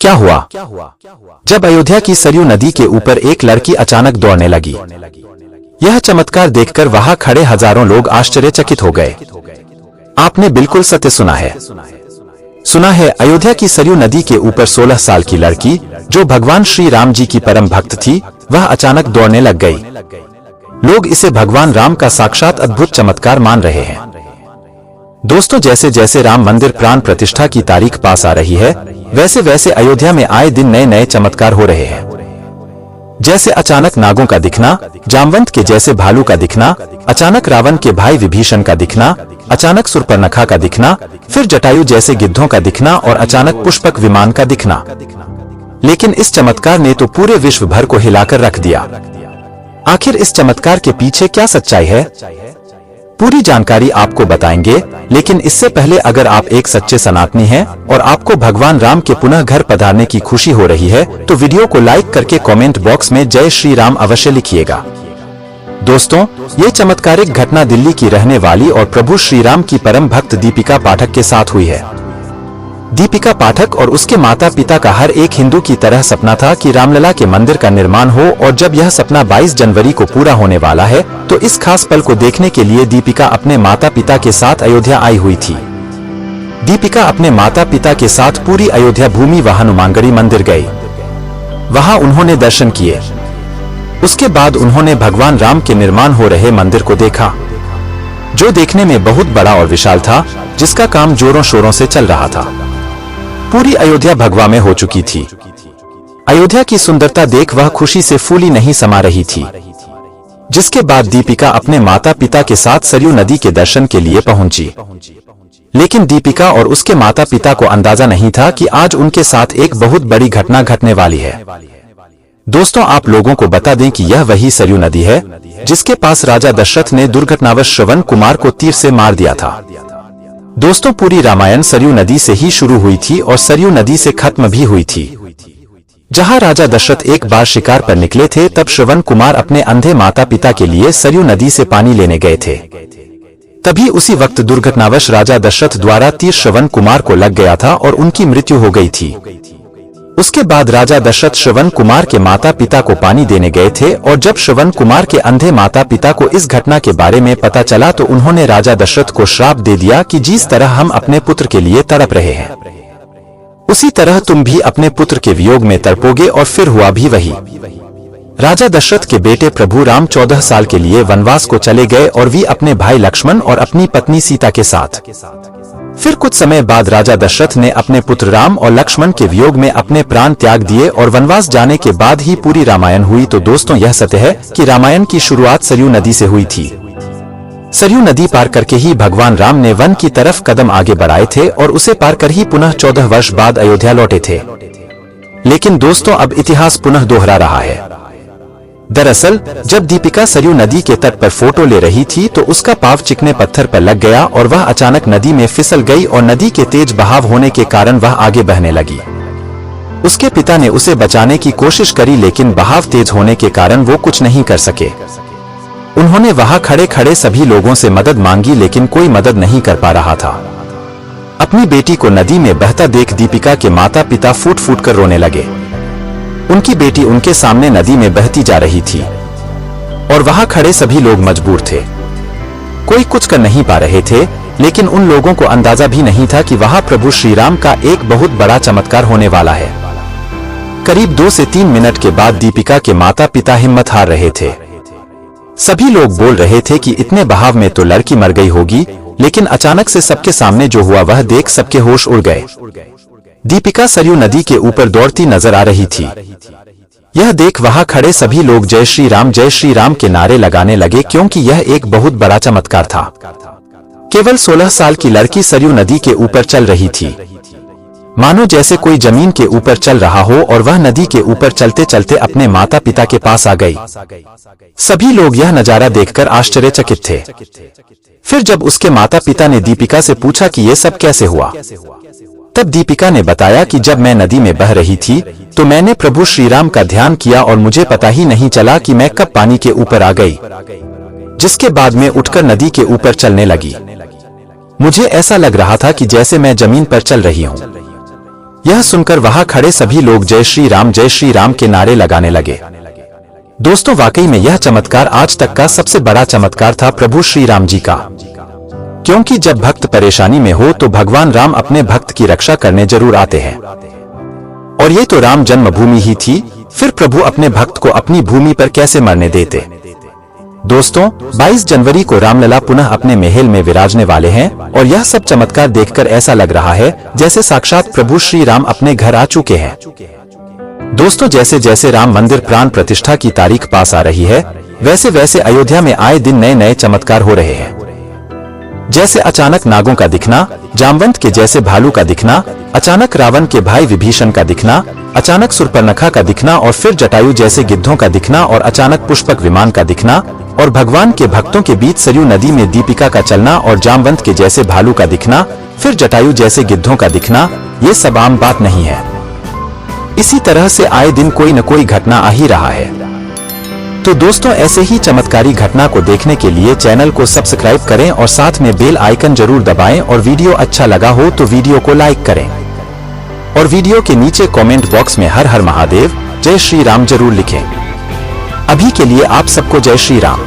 क्या हुआ? जब अयोध्या की सरयू नदी के ऊपर एक लड़की अचानक दौड़ने लगी। यह चमत्कार देखकर वहां खड़े हजारों लोग आश्चर्यचकित हो गए। आपने बिल्कुल सत्य सुना है। अयोध्या की सरयू नदी के ऊपर 16 साल की लड़की, जो भगवान श्री राम जी की परम भक्त थी, वह अचानक दौड़ने लग गई। लोग इसे भगवान राम का साक्षात अद्भुत चमत्कार मान रहे हैं। दोस्तों, जैसे जैसे राम मंदिर प्राण प्रतिष्ठा की तारीख पास आ रही है, वैसे वैसे अयोध्या में आए दिन नए नए चमत्कार हो रहे हैं। जैसे अचानक नागों का दिखना, जामवंत के जैसे भालू का दिखना, अचानक रावण के भाई विभीषण का दिखना, अचानक सुर्पनखा का दिखना, फिर जटायु जैसे गिद्धों का दिखना और अचानक पुष्पक विमान का दिखना। लेकिन इस चमत्कार ने तो पूरे विश्व भर को हिलाकर रख दिया। आखिर इस चमत्कार के पीछे क्या सच्चाई है? पूरी जानकारी आपको बताएंगे, लेकिन इससे पहले अगर आप एक सच्चे सनातनी हैं और आपको भगवान राम के पुनः घर पधारने की खुशी हो रही है, तो वीडियो को लाइक करके कमेंट बॉक्स में जय श्री राम अवश्य लिखिएगा। दोस्तों, ये चमत्कारिक घटना दिल्ली की रहने वाली और प्रभु श्री राम की परम भक्त दीपिका पाठक के साथ हुई है। दीपिका पाठक और उसके माता पिता का हर एक हिंदू की तरह सपना था कि रामलला के मंदिर का निर्माण हो, और जब यह सपना 22 जनवरी को पूरा होने वाला है, तो इस खास पल को देखने के लिए दीपिका अपने माता पिता के साथ अयोध्या आई हुई थी। दीपिका अपने माता पिता के साथ पूरी अयोध्या भूमि व हनुमानगढ़ी मंदिर गई। वहां उन्होंने दर्शन किए। उसके बाद उन्होंने भगवान राम के निर्माण हो रहे मंदिर को देखा, जो देखने में बहुत बड़ा और विशाल था, जिसका काम जोरों शोरों से चल रहा था। पूरी अयोध्या भगवा में हो चुकी थी। अयोध्या की सुंदरता देख वह खुशी से फूली नहीं समा रही थी। जिसके बाद दीपिका अपने माता पिता के साथ सरयू नदी के दर्शन के लिए पहुंची। लेकिन दीपिका और उसके माता पिता को अंदाजा नहीं था कि आज उनके साथ एक बहुत बड़ी घटना घटने वाली है। दोस्तों, आप लोगों को बता दें कि यह वही सरयू नदी है जिसके पास राजा दशरथ ने दुर्घटनावश श्रवण कुमार को तीर से मार दिया था। दोस्तों, पूरी रामायण सरयू नदी से ही शुरू हुई थी और सरयू नदी से खत्म भी हुई थी। जहां राजा दशरथ एक बार शिकार पर निकले थे, तब श्रवण कुमार अपने अंधे माता पिता के लिए सरयू नदी से पानी लेने गए थे। तभी उसी वक्त दुर्घटनावश राजा दशरथ द्वारा तीर श्रवण कुमार को लग गया था और उनकी मृत्यु हो गई थी। उसके बाद राजा दशरथ श्रवण कुमार के माता पिता को पानी देने गए थे, और जब श्रवण कुमार के अंधे माता पिता को इस घटना के बारे में पता चला, तो उन्होंने राजा दशरथ को श्राप दे दिया कि जिस तरह हम अपने पुत्र के लिए तड़प रहे हैं, उसी तरह तुम भी अपने पुत्र के वियोग में तड़पोगे। और फिर हुआ भी वही। राजा दशरथ के बेटे प्रभु राम 14 साल के लिए वनवास को चले गए, और भी अपने भाई लक्ष्मण और अपनी पत्नी सीता के साथ। फिर कुछ समय बाद राजा दशरथ ने अपने पुत्र राम और लक्ष्मण के वियोग में अपने प्राण त्याग दिए, और वनवास जाने के बाद ही पूरी रामायण हुई। तो दोस्तों, यह सत्य है कि रामायण की शुरुआत सरयू नदी से हुई थी। सरयू नदी पार करके ही भगवान राम ने वन की तरफ कदम आगे बढ़ाए थे, और उसे पार कर ही पुनः 14 वर्ष बाद अयोध्या लौटे थे। लेकिन दोस्तों, अब इतिहास पुनः दोहरा रहा है। दरअसल जब दीपिका सरयू नदी के तट पर फोटो ले रही थी, तो उसका पाँव चिकने पत्थर पर लग गया और वह अचानक नदी में फिसल गई, और नदी के तेज बहाव होने के कारण वह आगे बहने लगी। उसके पिता ने उसे बचाने की कोशिश करी, लेकिन बहाव तेज होने के कारण वो कुछ नहीं कर सके। उन्होंने वहां खड़े खड़े सभी लोगों से मदद मांगी, लेकिन कोई मदद नहीं कर पा रहा था। अपनी बेटी को नदी में बहता देख दीपिका के माता पिता फूट फूट कर रोने लगे। उनकी बेटी उनके सामने नदी में बहती जा रही थी, और वहां खड़े सभी लोग मजबूर थे। कोई कुछ कर नहीं पा रहे थे, लेकिन उन लोगों को अंदाजा भी नहीं था कि वहां प्रभु श्री राम का एक बहुत बड़ा चमत्कार होने वाला है। करीब 2 से 3 मिनट के बाद दीपिका के माता पिता हिम्मत हार रहे थे। सभी लोग बोल रहे थे कि इतने बहाव में तो लड़की मर गई होगी, लेकिन अचानक से सबके सामने जो हुआ वह देख सबके होश उड़ गए। दीपिका सरयू नदी के ऊपर दौड़ती नजर आ रही थी। यह देख वहां खड़े सभी लोग जय श्री राम के नारे लगाने लगे, क्योंकि यह एक बहुत बड़ा चमत्कार था। केवल 16 साल की लड़की सरयू नदी के ऊपर चल रही थी, मानो जैसे कोई जमीन के ऊपर चल रहा हो, और वह नदी के ऊपर चलते चलते अपने माता पिता के पास आ गई। सभी लोग यह नजारा देखकर आश्चर्यचकित थे। फिर जब उसके माता पिता ने दीपिका से पूछा कि यह सब कैसे हुआ, तब दीपिका ने बताया कि जब मैं नदी में बह रही थी, तो मैंने प्रभु श्री राम का ध्यान किया, और मुझे पता ही नहीं चला कि मैं कब पानी के ऊपर आ गई। जिसके बाद मैं उठकर नदी के ऊपर चलने लगी। मुझे ऐसा लग रहा था कि जैसे मैं जमीन पर चल रही हूँ। यह सुनकर वहां खड़े सभी लोग जय श्री राम के नारे लगाने लगे। दोस्तों, वाकई में यह चमत्कार आज तक का सबसे बड़ा चमत्कार था प्रभु श्री राम जी का, क्योंकि जब भक्त परेशानी में हो तो भगवान राम अपने भक्त की रक्षा करने जरूर आते हैं। और ये तो राम जन्मभूमि ही थी, फिर प्रभु अपने भक्त को अपनी भूमि पर कैसे मरने देते। दोस्तों, 22 जनवरी को रामलला पुनः अपने महल में विराजने वाले हैं और यह सब चमत्कार देखकर ऐसा लग रहा है जैसे साक्षात प्रभु श्री राम अपने घर आ चुके हैं। दोस्तों, जैसे जैसे राम मंदिर प्राण प्रतिष्ठा की तारीख पास आ रही है, वैसे वैसे अयोध्या में आए दिन नए नए चमत्कार हो रहे हैं। जैसे अचानक नागों का दिखना, जामवंत के जैसे भालू का दिखना, अचानक रावण के भाई विभीषण का दिखना, अचानक सुर्पनखा का दिखना और फिर जटायु जैसे गिद्धों का दिखना और अचानक पुष्पक विमान का दिखना और भगवान के भक्तों के बीच सरयू नदी में दीपिका का चलना और जामवंत के जैसे भालू का दिखना, फिर जटायु जैसे गिद्धों का दिखना, ये सब आम बात नहीं है। इसी तरह से आए दिन कोई न कोई घटना आ ही रहा है। तो दोस्तों, ऐसे ही चमत्कारी घटना को देखने के लिए चैनल को सब्सक्राइब करें और साथ में बेल आइकन जरूर दबाएं और वीडियो अच्छा लगा हो तो वीडियो को लाइक करें और वीडियो के नीचे कमेंट बॉक्स में हर हर महादेव, जय श्री राम जरूर लिखें। अभी के लिए आप सबको जय श्री राम।